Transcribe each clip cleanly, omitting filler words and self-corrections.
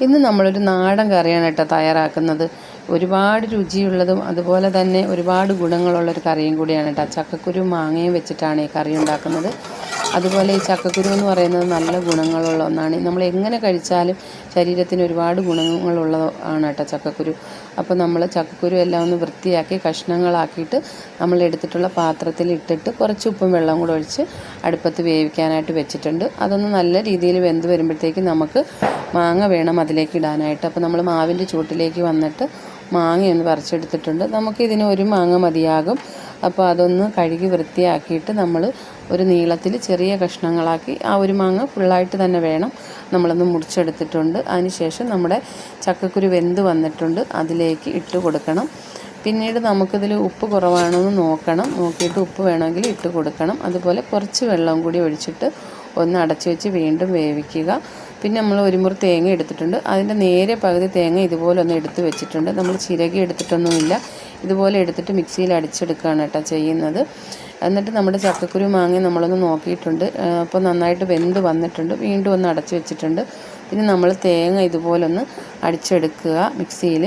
ഇന്ന് നമ്മളൊരു നാടൻ കറിയാണ് കേട്ടോ തയ്യാറാക്കുന്നത്. ഒരുപാട് രുചിയുള്ളതും അതുപോലെ തന്നെ ഒരുപാട് ഗുണങ്ങളുള്ളൊരു കറിയും കൂടിയാണ് കേട്ടോ. ചക്കക്കുരു മാങ്ങയും വെച്ചിട്ടാണ് ഈ കറി ഉണ്ടാക്കുന്നത്. അതുപോലെ ഈ ചക്കക്കുരു എന്ന് പറയുന്നത് നല്ല ഗുണങ്ങളുള്ള ഒന്നാണ്. നമ്മൾ എങ്ങനെ കഴിച്ചാലും ശരീരത്തിന് ഒരുപാട് ഗുണങ്ങളുള്ളതാണ് കേട്ടോ ചക്കക്കുരു. അപ്പോൾ നമ്മൾ ചക്കക്കുരു എല്ലാം ഒന്ന് വൃത്തിയാക്കി കഷ്ണങ്ങളാക്കിയിട്ട് നമ്മൾ എടുത്തിട്ടുള്ള പാത്രത്തിൽ ഇട്ടിട്ട് കുറച്ച് ഉപ്പും വെള്ളവും കൂടെ ഒഴിച്ച് അടുപ്പത്ത് വേവിക്കാനായിട്ട് വെച്ചിട്ടുണ്ട്. അതൊന്ന് നല്ല രീതിയിൽ വെന്ത് വരുമ്പോഴത്തേക്ക് നമുക്ക് മാങ്ങ വേണം അതിലേക്ക് ഇടാനായിട്ട്. അപ്പോൾ നമ്മൾ മാവിൻ്റെ ചൂട്ടിലേക്ക് വന്നിട്ട് മാങ്ങയൊന്ന് പറിച്ചെടുത്തിട്ടുണ്ട്. നമുക്കിതിന് ഒരു മാങ്ങ മതിയാകും. അപ്പോൾ അതൊന്ന് കഴുകി വൃത്തിയാക്കിയിട്ട് നമ്മൾ ഒരു നീളത്തിൽ ചെറിയ കഷ്ണങ്ങളാക്കി ആ ഒരു മാങ്ങ ഫുള്ളായിട്ട് തന്നെ വേണം നമ്മളൊന്ന് മുറിച്ചെടുത്തിട്ടുണ്ട്. അതിനുശേഷം നമ്മുടെ ചക്കക്കുരു വെന്ത് വന്നിട്ടുണ്ട്, അതിലേക്ക് ഇട്ട് കൊടുക്കണം. പിന്നീട് നമുക്കിതിൽ ഉപ്പ് കുറവാണെന്ന് നോക്കണം, നോക്കിയിട്ട് ഉപ്പ് വേണമെങ്കിൽ ഇട്ട് കൊടുക്കണം. അതുപോലെ കുറച്ച് വെള്ളം കൂടി ഒഴിച്ചിട്ട് ഒന്ന് അടച്ചു വെച്ച് വീണ്ടും വേവിക്കുക. പിന്നെ നമ്മൾ ഒരു മുറി തേങ്ങ എടുത്തിട്ടുണ്ട്, അതിൻ്റെ നേരെ പകുതി തേങ്ങ ഇതുപോലെ ഒന്ന് എടുത്ത് വെച്ചിട്ടുണ്ട്. നമ്മൾ ചിരകി എടുത്തിട്ടൊന്നുമില്ല, ഇതുപോലെ എടുത്തിട്ട് മിക്സിയിൽ അടിച്ചെടുക്കുകയാണ് കേട്ടോ ചെയ്യുന്നത്. എന്നിട്ട് നമ്മുടെ ചക്കക്കുരു മാങ്ങ നമ്മളൊന്ന് നോക്കിയിട്ടുണ്ട്, അപ്പോൾ നന്നായിട്ട് വെന്ത് വന്നിട്ടുണ്ട്. വീണ്ടും ഒന്ന് അടച്ചു വെച്ചിട്ടുണ്ട്. പിന്നെ നമ്മൾ തേങ്ങ ഇതുപോലൊന്ന് അടിച്ചെടുക്കുക മിക്സിയിൽ.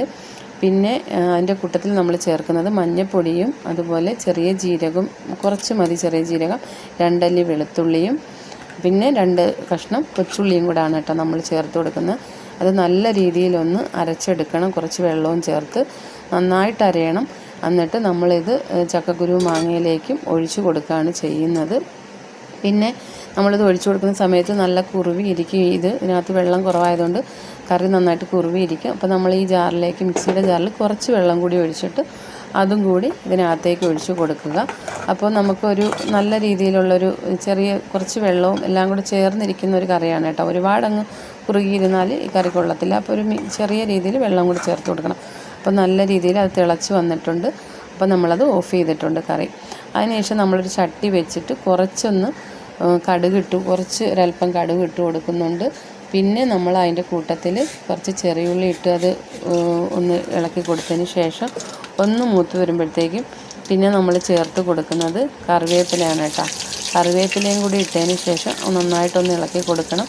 പിന്നെ അതിൻ്റെ കൂട്ടത്തിൽ നമ്മൾ ചേർക്കുന്നത് മഞ്ഞൾപ്പൊടിയും അതുപോലെ ചെറിയ ജീരകം കുറച്ച് മതി, ചെറിയ ജീരകം, 2 അല്ലി വെളുത്തുള്ളിയും പിന്നെ 2 കഷ്ണം കൊച്ചുള്ളിയും കൂടാണ് കേട്ടോ നമ്മൾ ചേർത്ത് കൊടുക്കുന്നത്. അത് നല്ല രീതിയിലൊന്ന് അരച്ചെടുക്കണം, കുറച്ച് വെള്ളവും ചേർത്ത് നന്നായിട്ട് അരയണം. എന്നിട്ട് നമ്മളിത് ചക്കക്കുരു മാങ്ങയിലേക്കും ഒഴിച്ചു കൊടുക്കുകയാണ് ചെയ്യുന്നത്. പിന്നെ നമ്മളിത് ഒഴിച്ചു കൊടുക്കുന്ന സമയത്ത് നല്ല കുറുവി ഇരിക്കും. ഇതിനകത്ത് വെള്ളം കുറവായതുകൊണ്ട് കറി നന്നായിട്ട് കുറുവി ഇരിക്കും. അപ്പോൾ നമ്മൾ ഈ ജാറിലേക്ക്, മിക്സിയുടെ ജാറിൽ കുറച്ച് വെള്ളം കൂടി ഒഴിച്ചിട്ട് അതും കൂടി ഇതിനകത്തേക്ക് ഒഴിച്ചു കൊടുക്കുക. അപ്പോൾ നമുക്കൊരു നല്ല രീതിയിലുള്ളൊരു ചെറിയ കുറച്ച് വെള്ളവും എല്ലാം കൂടി ചേർന്നിരിക്കുന്ന ഒരു കറിയാണ് കേട്ടോ. ഒരുപാടങ്ങ് കുറുകിയിരുന്നാൽ ഈ കറി കൊള്ളത്തില്ല. അപ്പോൾ ഒരു ചെറിയ രീതിയിൽ വെള്ളം കൂടി ചേർത്ത് കൊടുക്കണം. അപ്പോൾ നല്ല രീതിയിൽ അത് തിളച്ച് വന്നിട്ടുണ്ട്. അപ്പോൾ നമ്മളത് ഓഫ് ചെയ്തിട്ടുണ്ട് കറി. അതിനുശേഷം നമ്മളൊരു ചട്ടി വെച്ചിട്ട് കുറച്ചൊന്ന് കടുകിട്ടു, ഒരല്പം കടുകിട്ട് കൊടുക്കുന്നുണ്ട്. പിന്നെ നമ്മൾ അതിൻ്റെ കൂട്ടത്തിൽ കുറച്ച് ചെറിയുള്ളി ഇട്ട് അത് ഒന്ന് ഇളക്കി കൊടുത്തതിന് ശേഷം ഒന്ന് മൂത്ത് വരുമ്പോഴത്തേക്കും പിന്നെ നമ്മൾ ചേർത്ത് കൊടുക്കുന്നത് കറിവേപ്പിലയാണ് കേട്ടോ. കറിവേപ്പിലയും കൂടി ഇട്ടതിന് ശേഷം നന്നായിട്ടൊന്ന് ഇളക്കി കൊടുക്കണം.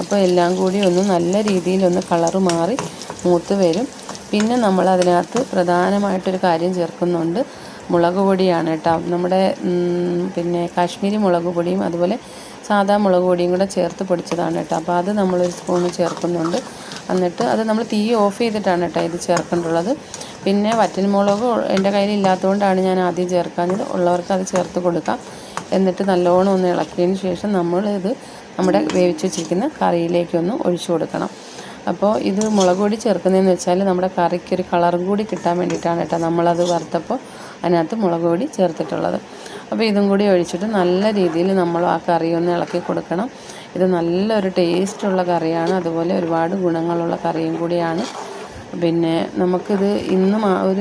അപ്പോൾ എല്ലാം കൂടി ഒന്ന് നല്ല രീതിയിലൊന്ന് കളറ് മാറി മൂത്ത് വരും. പിന്നെ നമ്മൾ അതിനകത്ത് പ്രധാനമായിട്ടൊരു കാര്യം ചേർക്കുന്നുണ്ട്, മുളക് പൊടിയാണ് കേട്ടോ. നമ്മുടെ പിന്നെ കാശ്മീരി മുളക് പൊടിയും അതുപോലെ സാധാ മുളക് പൊടിയും കൂടെ ചേർത്ത് പൊടിച്ചതാണ് കേട്ടോ. അപ്പോൾ അത് നമ്മളൊരു സ്പൂണ് ചേർക്കുന്നുണ്ട്. എന്നിട്ട് അത് നമ്മൾ തീ ഓഫ് ചെയ്തിട്ടാണ് കേട്ടോ ഇത് ചേർക്കേണ്ടുള്ളത്. പിന്നെ വറ്റൽമുളക് എൻ്റെ കയ്യിലില്ലാത്തതുകൊണ്ടാണ് ഞാൻ ആദ്യം ചേർക്കാഞ്ഞത്, ഉള്ളവർക്ക് അത് ചേർത്ത് കൊടുക്കാം. എന്നിട്ട് നല്ലോണം ഒന്ന് ഇളക്കിയതിന് ശേഷം നമ്മളിത് നമ്മുടെ വേവിച്ച് വെച്ചിരിക്കുന്ന കറിയിലേക്കൊന്ന് ഒഴിച്ചു കൊടുക്കണം. അപ്പോൾ ഇത് മുളക് പൊടി ചേർക്കുന്നതെന്ന് വെച്ചാൽ നമ്മുടെ കറിക്കൊരു കളറും കൂടി കിട്ടാൻ വേണ്ടിയിട്ടാണ് കേട്ടോ നമ്മളത് വറുത്തപ്പോൾ അതിനകത്ത് മുളക് പൊടി ചേർത്തിട്ടുള്ളത്. അപ്പോൾ ഇതും കൂടി ഒഴിച്ചിട്ട് നല്ല രീതിയിൽ നമ്മൾ ആ കറി ഒന്ന് ഇളക്കി കൊടുക്കണം. ഇത് നല്ലൊരു ടേസ്റ്റുള്ള കറിയാണ്, അതുപോലെ ഒരുപാട് ഗുണങ്ങളുള്ള കറിയും കൂടിയാണ്. പിന്നെ നമുക്കിത്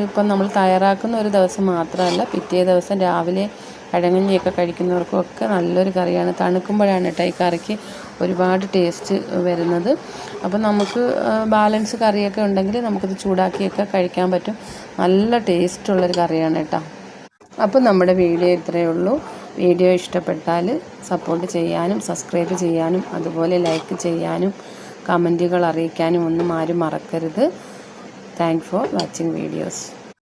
ഇപ്പം നമ്മൾ തയ്യാറാക്കുന്ന ഒരു ദിവസം മാത്രമല്ല, പിറ്റേ ദിവസം രാവിലെ കിഴങ്ങഞ്ഞിയൊക്കെ കഴിക്കുന്നവർക്കും ഒക്കെ നല്ലൊരു കറിയാണ്. തണുക്കുമ്പോഴാണ് കേട്ടോ ഈ കറിക്ക് ഒരുപാട് ടേസ്റ്റ് വരുന്നത്. അപ്പം നമുക്ക് ബാലൻസ് കറിയൊക്കെ ഉണ്ടെങ്കിൽ നമുക്കിത് ചൂടാക്കിയൊക്കെ കഴിക്കാൻ പറ്റും. നല്ല ടേസ്റ്റുള്ളൊരു കറിയാണ് കേട്ടോ. അപ്പോൾ നമ്മുടെ വീഡിയോ ഇത്രയേ ഉള്ളൂ. വീഡിയോ ഇഷ്ടപ്പെട്ടാൽ സപ്പോർട്ട് ചെയ്യാനും സബ്സ്ക്രൈബ് ചെയ്യാനും അതുപോലെ ലൈക്ക് ചെയ്യാനും കമൻറ്റുകൾ അറിയിക്കാനും ഒന്നും ആരും മറക്കരുത്. Thanks for watching videos.